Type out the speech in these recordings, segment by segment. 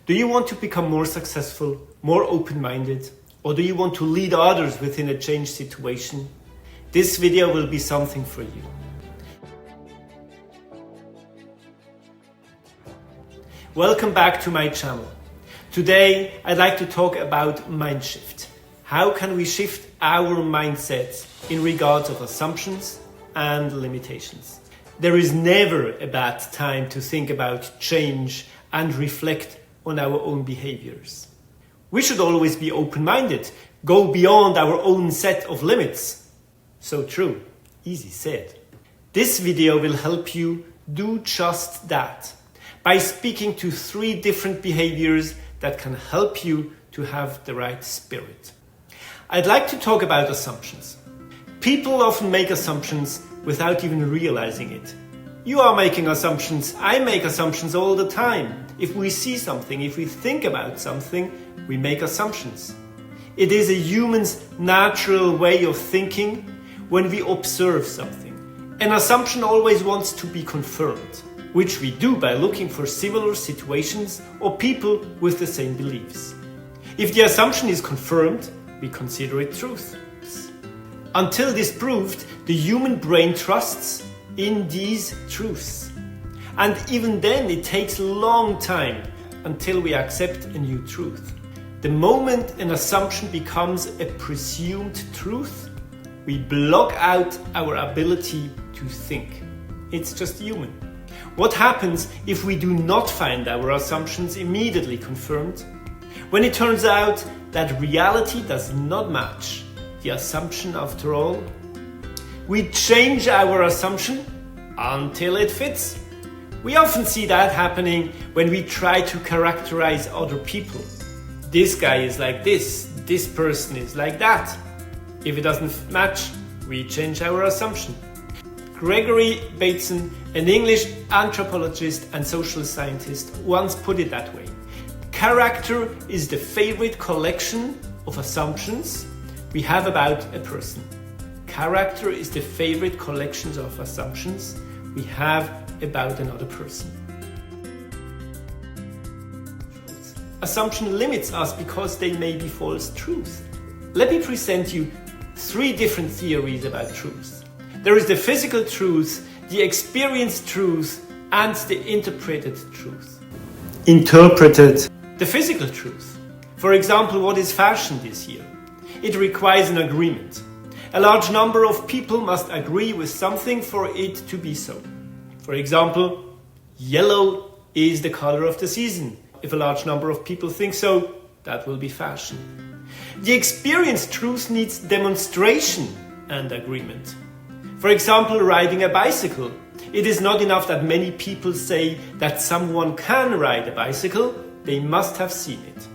Do you want to become more successful, more open-minded, or do you want to lead others within a changed situation? This video will be something for you. Welcome back to my channel. Today I'd like to talk about mind shift. How can we shift our mindsets in regards of assumptions and limitations? There is never a bad time to think about change and reflect on our own behaviors. We should always be open-minded, go beyond our own set of limits. So true, easy said. This video will help you do just that by speaking to 3 different behaviors that can help you to have the right spirit. I'd like to talk about assumptions. People often make assumptions without even realizing it. You are making assumptions, I make assumptions all the time. If we see something, if we think about something, we make assumptions. It is a human's natural way of thinking when we observe something. An assumption always wants to be confirmed, which we do by looking for similar situations or people with the same beliefs. If the assumption is confirmed, we consider it truth. Until disproved, the human brain trusts in these truths. And even then it takes a long time until we accept a new truth. The moment an assumption becomes a presumed truth, we block out our ability to think. It's just human. What happens if we do not find our assumptions immediately confirmed? When it turns out that reality does not match the assumption after all, we change our assumption until it fits. We often see that happening when we try to characterize other people. This guy is like this person is like that. If it doesn't match, we change our assumption. Gregory Bateson, an English anthropologist and social scientist, once put it that way. Character is the favorite collection of assumptions we have about a person. Character is the favorite collections of assumptions we have about another person. Assumption limits us because they may be false truths. Let me present you 3 different theories about truth. There is the physical truth, the experienced truth, and the interpreted truth. Interpreted. The physical truth. For example, what is fashion this year? It requires an agreement. A large number of people must agree with something for it to be so. For example, yellow is the color of the season. If a large number of people think so, that will be fashion. The experienced truth needs demonstration and agreement. For example, riding a bicycle. It is not enough that many people say that someone can ride a bicycle, they must have seen it.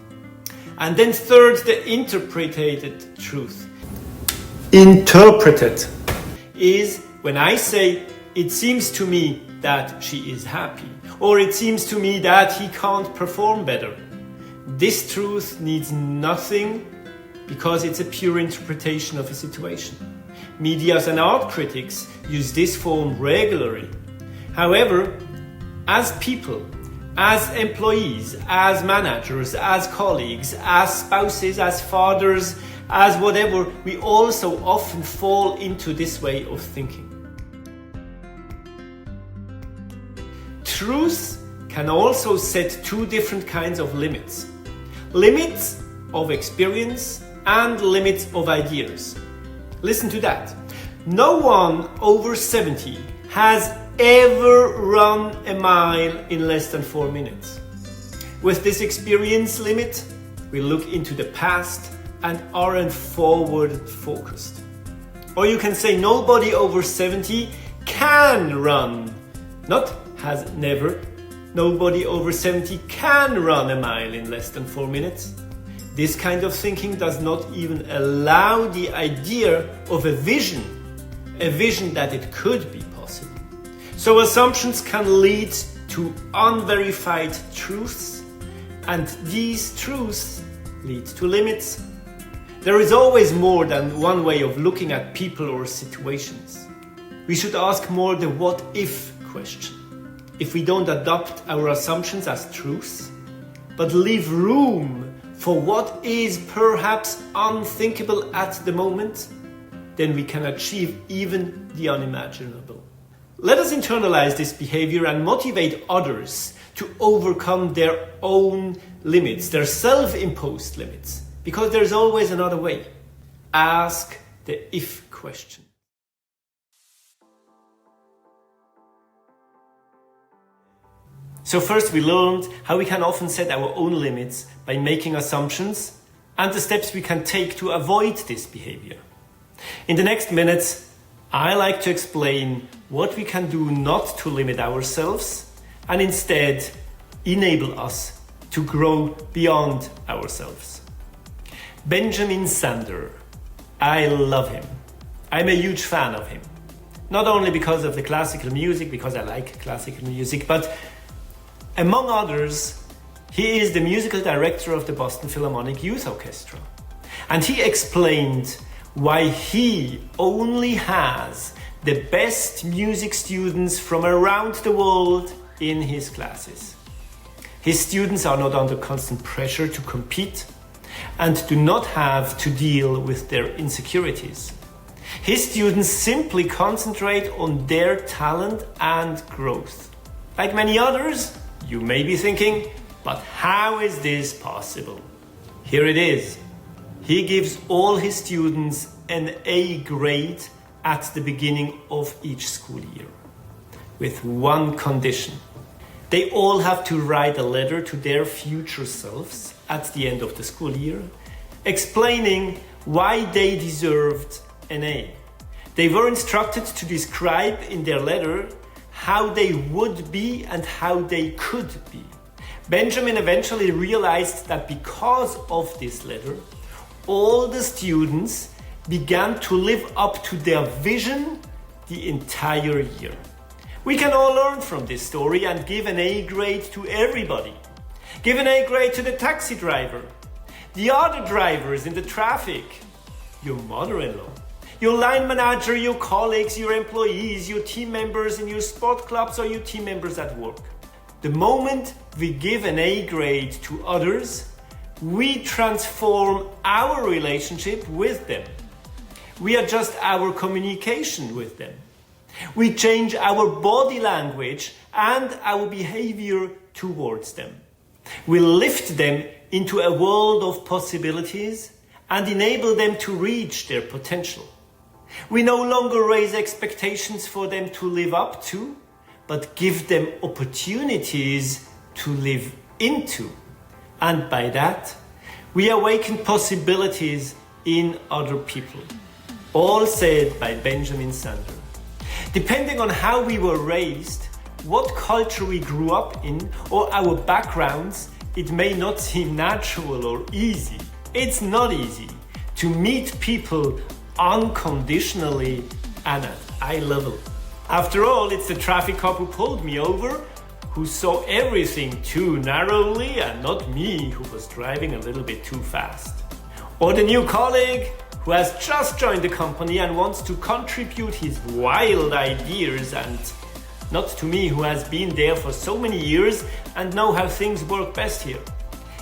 And then third, the interpreted truth. Interpreted is when I say, it seems to me that she is happy, or it seems to me that he can't perform better. This truth needs nothing because it's a pure interpretation of a situation. Medias and art critics use this form regularly. However, as people, as employees, as managers, as colleagues, as spouses, as fathers, as whatever, we also often fall into this way of thinking. Truth can also set 2 different kinds of limits. Limits of experience and limits of ideas. Listen to that. No one over 70 has ever run a mile in less than 4 minutes. With this experience limit, we look into the past and aren't forward focused. Or you can say nobody over 70 can run, not has never. Nobody over 70 can run a mile in less than 4 minutes. This kind of thinking does not even allow the idea of a vision that it could be possible. So assumptions can lead to unverified truths, and these truths lead to limits. There is always more than one way of looking at people or situations. We should ask more the what if question. If we don't adopt our assumptions as truths, but leave room for what is perhaps unthinkable at the moment, then we can achieve even the unimaginable. Let us internalize this behavior and motivate others to overcome their own limits, their self-imposed limits, because there's always another way. Ask the if question. So first we learned how we can often set our own limits by making assumptions and the steps we can take to avoid this behavior. In the next minutes, I like to explain what we can do not to limit ourselves and instead enable us to grow beyond ourselves. Benjamin Sander. I love him. I'm a huge fan of him. Not only because of the classical music, because I like classical music, but among others, he is the musical director of the Boston Philharmonic Youth Orchestra. And he explained why he only has the best music students from around the world in his classes. His students are not under constant pressure to compete and do not have to deal with their insecurities. His students simply concentrate on their talent and growth. Like many others, you may be thinking, but how is this possible? Here it is. He gives all his students an A grade at the beginning of each school year, with one condition. They all have to write a letter to their future selves at the end of the school year, explaining why they deserved an A. They were instructed to describe in their letter how they would be and how they could be. Benjamin eventually realized that because of this letter, all the students began to live up to their vision the entire year. We can all learn from this story and give an A grade to everybody. Give an A grade to the taxi driver, the other drivers in the traffic, your mother-in-law, your line manager, your colleagues, your employees, your team members in your sport clubs, or your team members at work. The moment we give an A grade to others, we transform our relationship with them. We adjust our communication with them. We change our body language and our behavior towards them. We lift them into a world of possibilities and enable them to reach their potential. We no longer raise expectations for them to live up to, but give them opportunities to live into. And by that, we awaken possibilities in other people. All said by Benjamin Sander. Depending on how we were raised, what culture we grew up in, or our backgrounds, it may not seem natural or easy. It's not easy to meet people unconditionally and at eye level. After all, it's the traffic cop who pulled me over, who saw everything too narrowly, and not me, who was driving a little bit too fast. Or the new colleague who has just joined the company and wants to contribute his wild ideas, and not to me, who has been there for so many years and know how things work best here.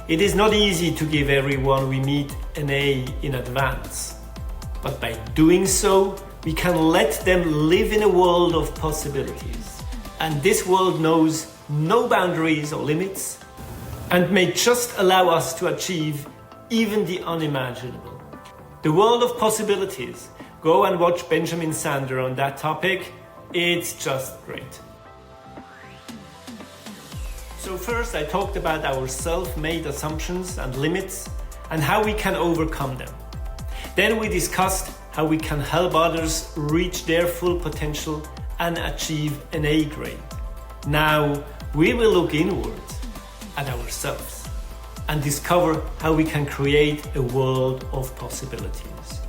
It is not easy to give everyone we meet an A in advance. But by doing so, we can let them live in a world of possibilities. And this world knows no boundaries or limits and may just allow us to achieve even the unimaginable. The world of possibilities. Go and watch Benjamin Sander on that topic. It's just great. So first I talked about our self-made assumptions and limits and how we can overcome them. Then we discussed how we can help others reach their full potential and achieve an A grade. Now we will look inward at ourselves and discover how we can create a world of possibilities.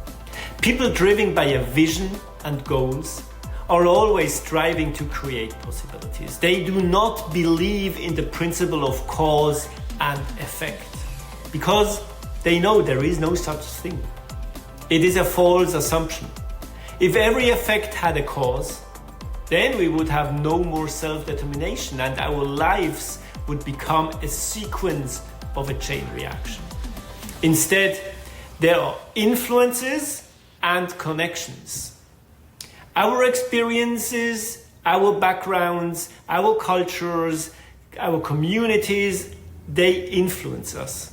People driven by a vision and goals are always striving to create possibilities. They do not believe in the principle of cause and effect because they know there is no such thing. It is a false assumption. If every effect had a cause, then we would have no more self-determination and our lives would become a sequence of a chain reaction. Instead, there are influences and connections. Our experiences, our backgrounds, our cultures, our communities, they influence us.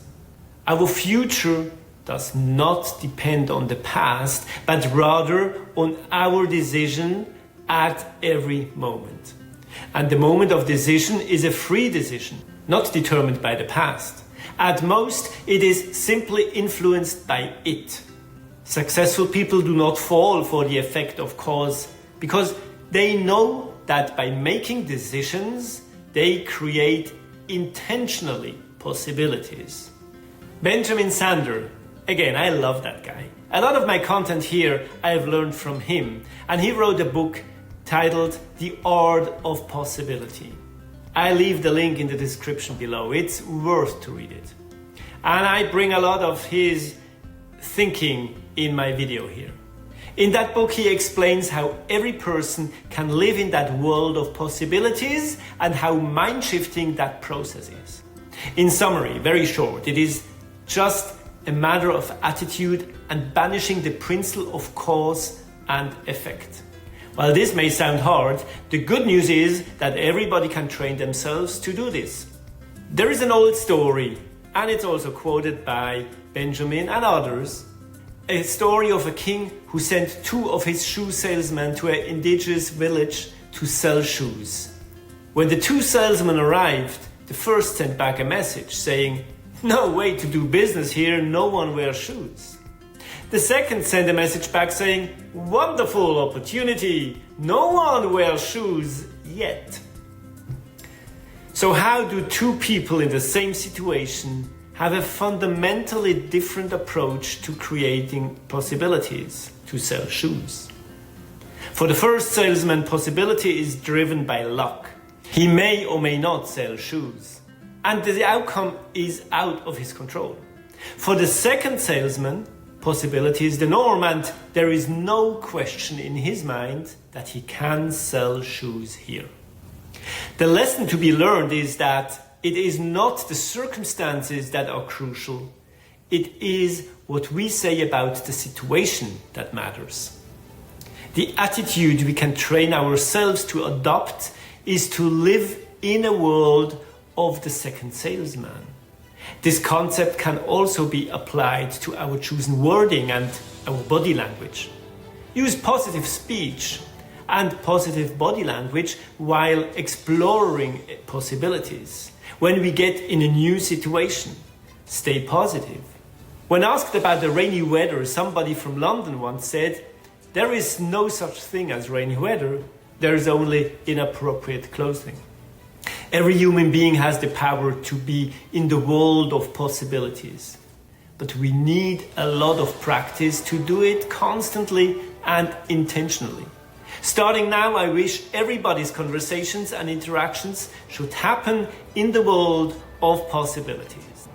Our future does not depend on the past, but rather on our decision at every moment. And the moment of decision is a free decision, not determined by the past. At most, it is simply influenced by it. Successful people do not fall for the effect of cause because they know that by making decisions, they create intentionally possibilities. Benjamin Sander, again, I love that guy. A lot of my content here I have learned from him, and he wrote a book titled The Art of Possibility. I leave the link in the description below. It's worth to read it. And I bring a lot of his thinking in my video here. In that book, he explains how every person can live in that world of possibilities and how mind-shifting that process is. In summary, very short, it is just a matter of attitude and banishing the principle of cause and effect. While this may sound hard, the good news is that everybody can train themselves to do this. There is an old story, and it's also quoted by Benjamin and others, a story of a king who sent two of his shoe salesmen to an indigenous village to sell shoes. When the two salesmen arrived, the first sent back a message saying, "No way to do business here, no one wears shoes." The second sent a message back saying, "Wonderful opportunity, no one wears shoes yet." So how do two people in the same situation have a fundamentally different approach to creating possibilities to sell shoes? For the first salesman, possibility is driven by luck. He may or may not sell shoes, and the outcome is out of his control. For the second salesman, possibility is the norm, and there is no question in his mind that he can sell shoes here. The lesson to be learned is that it is not the circumstances that are crucial. It is what we say about the situation that matters. The attitude we can train ourselves to adopt is to live in a world of the second salesman. This concept can also be applied to our chosen wording and our body language. Use positive speech and positive body language while exploring possibilities. When we get in a new situation, stay positive. When asked about the rainy weather, somebody from London once said, "There is no such thing as rainy weather, there is only inappropriate clothing." Every human being has the power to be in the world of possibilities. But we need a lot of practice to do it constantly and intentionally. Starting now, I wish everybody's conversations and interactions should happen in the world of possibilities.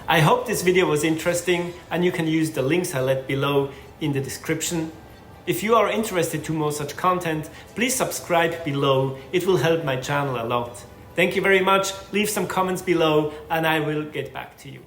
I hope this video was interesting, and you can use the links I left below in the description. If you are interested to more such content, please subscribe below. It will help my channel a lot. Thank you very much. Leave some comments below and I will get back to you.